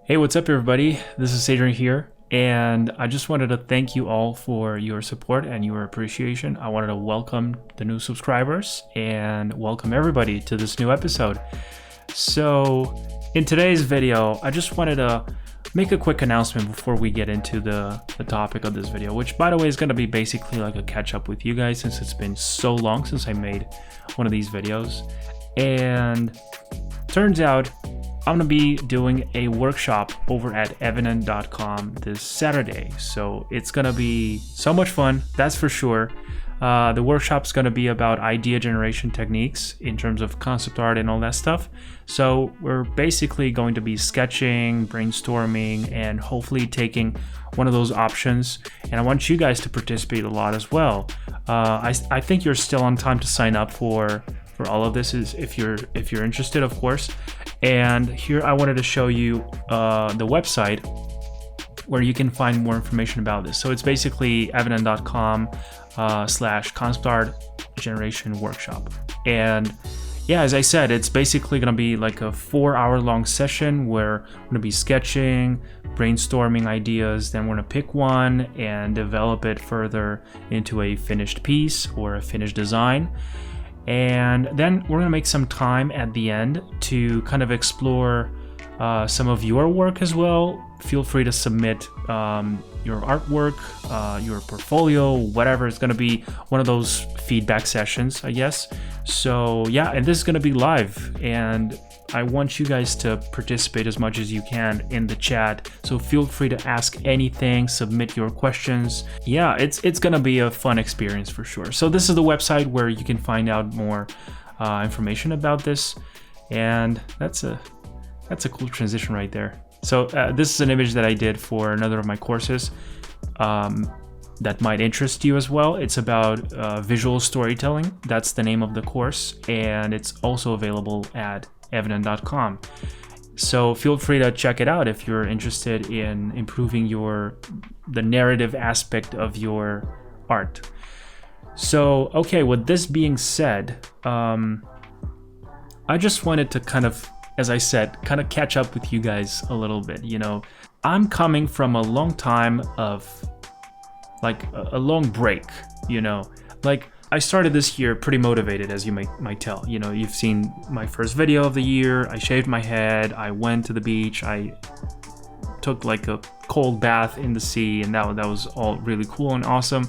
Hey, what's up, everybody? This is Adrian here, and I just wanted to thank you all for your support and your appreciation. I wanted to welcome the new subscribers and welcome everybody to this new episode. So, in today's video, I just wanted to make a quick announcement before we get into the topic of this video, which, by the way, is going to be basically like a catch up with you guys since it's been so long since I made one of these videos. And turns out I'm gonna be doing a workshop over at evident.com this Saturday. So it's gonna be so much fun, that's for sure. The workshop's gonna be about idea generation techniques in terms of concept art and all that stuff. So we're basically going to be sketching, brainstorming, and hopefully taking one of those options. And I want you guys to participate a lot as well. I think you're still on time to sign up for all of this, is if you're interested, of course. And here I wanted to show you the website where you can find more information about this. So it's basically evident.com /concept art generation workshop. And yeah, as I said, it's basically going to be like a 4-hour long session where we're going to be sketching, brainstorming ideas, then we're going to pick one and develop it further into a finished piece or a finished design. And then we're going to make some time at the end to kind of explore some of your work as well. Feel free to submit your artwork, your portfolio, whatever. It's going to be one of those feedback sessions, I guess. So yeah, and this is going to be live, and I want you guys to participate as much as you can in the chat. So feel free to ask anything, submit your questions. Yeah, it's gonna be a fun experience for sure. So this is the website where you can find out more information about this, and that's a cool transition right there. So this is an image that I did for another of my courses that might interest you as well. It's about visual storytelling. That's the name of the course, and it's also available at evident.com. So feel free to check it out if you're interested in improving the narrative aspect of your art. So okay, with this being said, I just wanted to kind of, as I said, kind of catch up with you guys a little bit. You know, I'm coming from a long time of like a long break, you know, like I started this year pretty motivated, as you might tell. You know, you've seen my first video of the year. I shaved my head, I went to the beach, I took like a cold bath in the sea, and that was all really cool and awesome.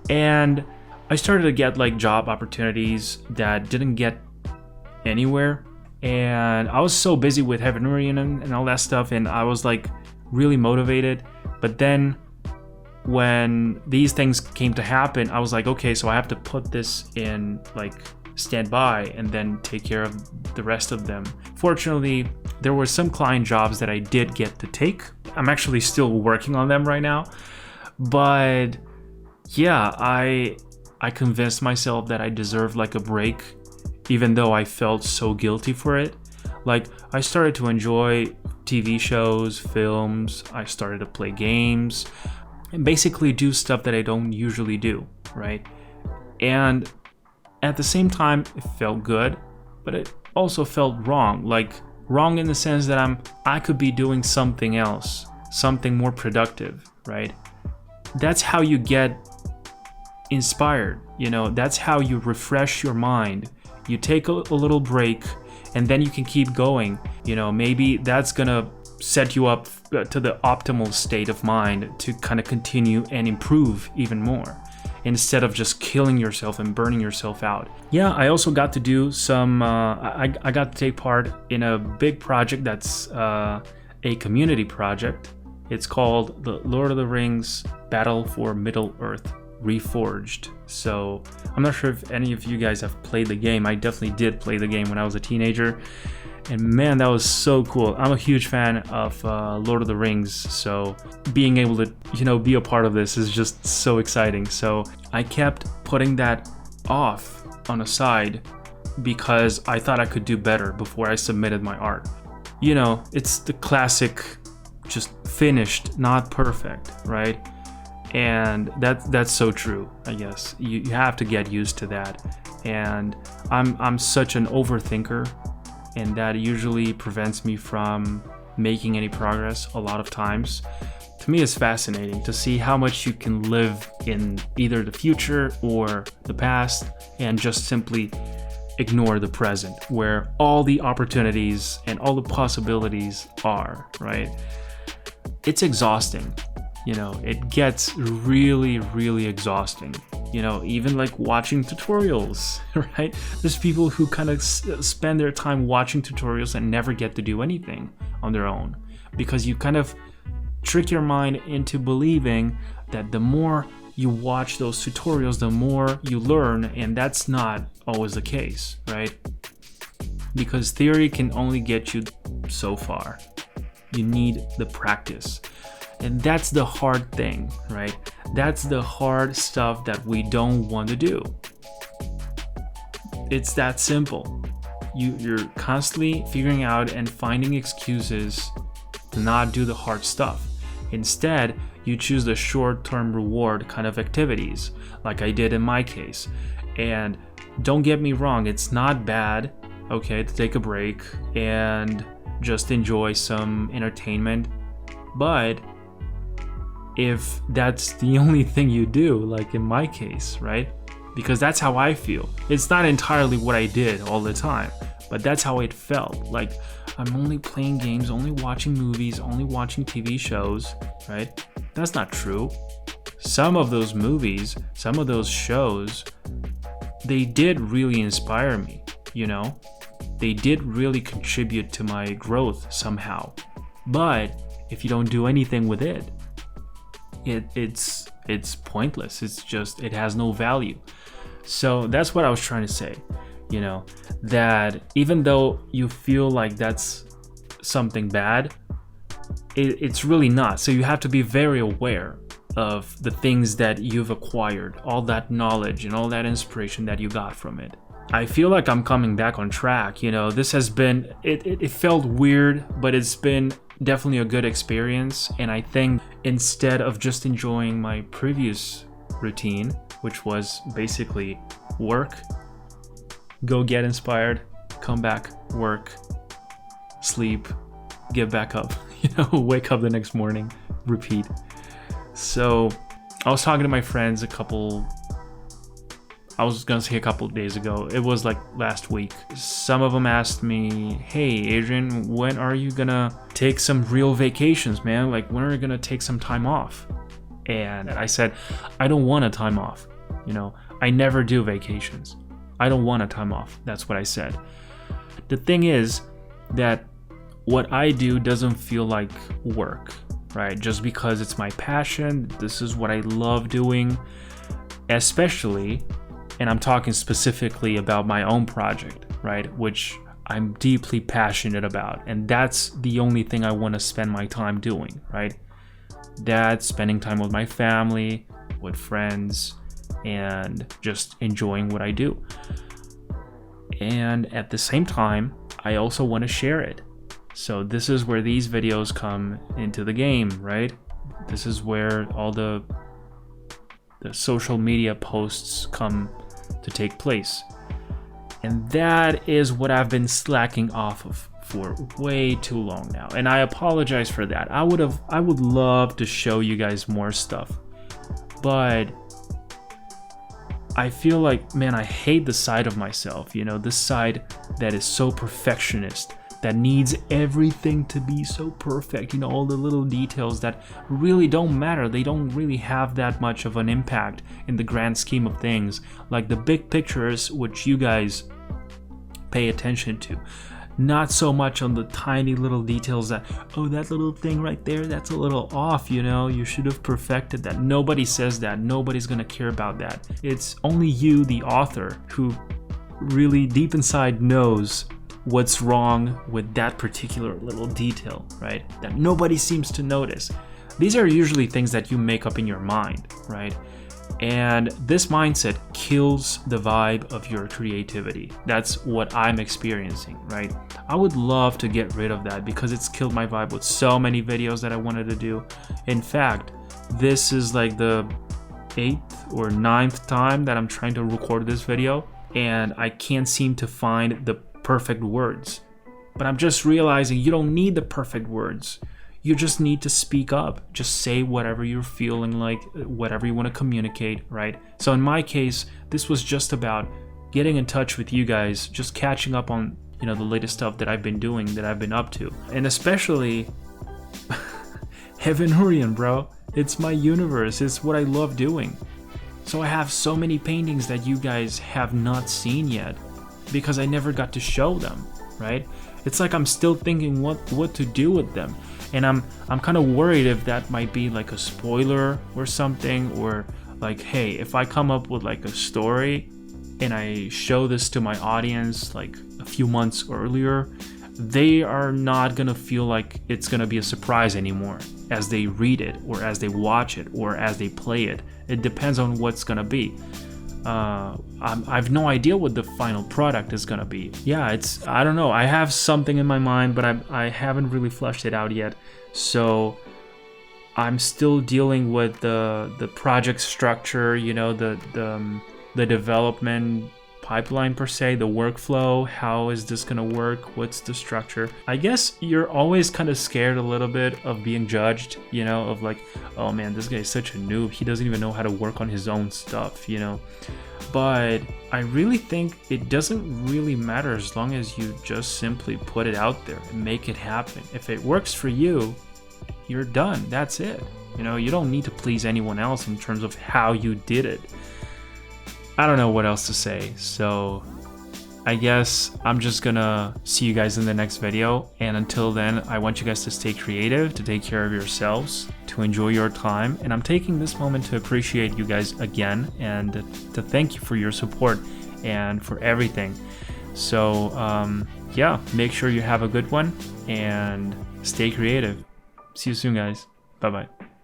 And I started to get like job opportunities that didn't get anywhere, and I was so busy with Heaven and all that stuff, and I was like really motivated. But then when these things came to happen, I was like, okay, so I have to put this in like standby and then take care of the rest of them. Fortunately, there were some client jobs that I did get to take. I'm actually still working on them right now. But yeah, I convinced myself that I deserved like a break, even though I felt so guilty for it. Like, I started to enjoy TV shows, films, I started to play games, and basically do stuff that I don't usually do, right? And at the same time, it felt good, but it also felt wrong. Like, wrong in the sense that I could be doing something else, something more productive, right? That's how you get inspired, you know? That's how you refresh your mind. You take a little break, and then you can keep going. You know, maybe that's gonna set you up to the optimal state of mind to kind of continue and improve even more, instead of just killing yourself and burning yourself out. Yeah, I also got to do some, I got to take part in a big project that's a community project. It's called the Lord of the Rings Battle for Middle-earth Reforged. So I'm not sure if any of you guys have played the game. I definitely did play the game when I was a teenager, and man, that was so cool. I'm a huge fan of Lord of the Rings, so being able to, you know, be a part of this is just so exciting. So I kept putting that off on a side because I thought I could do better before I submitted my art. You know, it's the classic, just finished, not perfect, right? And that's so true. I guess you have to get used to that. And I'm such an overthinker, and that usually prevents me from making any progress a lot of times. To me, it's fascinating to see how much you can live in either the future or the past and just simply ignore the present, where all the opportunities and all the possibilities are, right? It's exhausting. It gets really, really exhausting. Even like watching tutorials, right? There's people who kind of spend their time watching tutorials and never get to do anything on their own, because you kind of trick your mind into believing that the more you watch those tutorials, the more you learn, and that's not always the case, right? Because theory can only get you so far. You need the practice. And that's the hard thing, right? That's the hard stuff that we don't want to do. It's that simple. You're constantly figuring out and finding excuses to not do the hard stuff. Instead, you choose the short-term reward kind of activities, like I did in my case. And don't get me wrong, it's not bad, okay, to take a break and just enjoy some entertainment. But if that's the only thing you do, like in my case, right? Because that's how I feel. It's not entirely what I did all the time, but that's how it felt. Like, I'm only playing games, only watching movies, only watching TV shows, right? That's not true. Some of those movies, some of those shows, they did really inspire me, They did really contribute to my growth somehow. But if you don't do anything with it, it's pointless. It has no value. So that's what I was trying to say, that even though you feel like that's something bad, it's really not. So you have to be very aware of the things that you've acquired, all that knowledge and all that inspiration that you got from it. I feel like I'm coming back on track. This has been, it felt weird, but it's been definitely a good experience. And I think instead of just enjoying my previous routine, which was basically work, go get inspired, come back, work, sleep, get back up, wake up the next morning, repeat. So I was talking to my friends a couple days ago. It was like last week. Some of them asked me, hey, Adrian, when are you gonna take some real vacations, man? Like, when are you gonna take some time off? And I said, I don't want a time off. I never do vacations. I don't want a time off. That's what I said. The thing is that what I do doesn't feel like work, right? Just because it's my passion, this is what I love doing, especially, and I'm talking specifically about my own project, right? Which I'm deeply passionate about. And that's the only thing I want to spend my time doing, right? That's spending time with my family, with friends, and just enjoying what I do. And at the same time, I also want to share it. So this is where these videos come into the game, right? This is where all the social media posts come to take place. And that is what I've been slacking off of for way too long now. And I apologize for that. I would love to show you guys more stuff. But I feel like, man, I hate the side of myself, this side that is so perfectionist, that needs everything to be so perfect, all the little details that really don't matter. They don't really have that much of an impact in the grand scheme of things, like the big pictures, which you guys pay attention to. Not so much on the tiny little details that, oh, that little thing right there, that's a little off, you should have perfected that. Nobody says that. Nobody's gonna care about that. It's only you, the author, who really deep inside knows what's wrong with that particular little detail, right? That nobody seems to notice. These are usually things that you make up in your mind, right? And this mindset kills the vibe of your creativity. That's what I'm experiencing, right? I would love to get rid of that because it's killed my vibe with so many videos that I wanted to do. In fact, this is like the 8th or 9th time that I'm trying to record this video, and I can't seem to find the perfect words. But I'm just realizing you don't need the perfect words. You just need to speak up. Just say whatever you're feeling like, whatever you want to communicate, right? So in my case, this was just about getting in touch with you guys, just catching up on, the latest stuff that I've been doing, that I've been up to. And especially Heaven Hurrian, bro. It's my universe. It's what I love doing. So I have so many paintings that you guys have not seen yet because I never got to show them, right? It's like I'm still thinking what to do with them. And I'm kind of worried if that might be like a spoiler or something, or like, hey, if I come up with like a story and I show this to my audience like a few months earlier, they are not gonna feel like it's gonna be a surprise anymore as they read it or as they watch it or as they play it. It depends on what's gonna be. I've no idea what the final product is gonna be. Yeah, I don't know. I have something in my mind, but I haven't really fleshed it out yet. So I'm still dealing with the project structure, the development pipeline per se, the workflow. How is this gonna work? What's the structure? I guess you're always kind of scared a little bit of being judged, of like, oh man, this guy is such a noob, he doesn't even know how to work on his own stuff, But I really think it doesn't really matter as long as you just simply put it out there and make it happen. If it works for you, you're done. That's it. You don't need to please anyone else in terms of how you did it. I don't know what else to say, so I guess I'm just gonna see you guys in the next video, and until then, I want you guys to stay creative, to take care of yourselves, to enjoy your time, and I'm taking this moment to appreciate you guys again, and to thank you for your support and for everything. So yeah, make sure you have a good one, and stay creative. See you soon, guys. Bye-bye.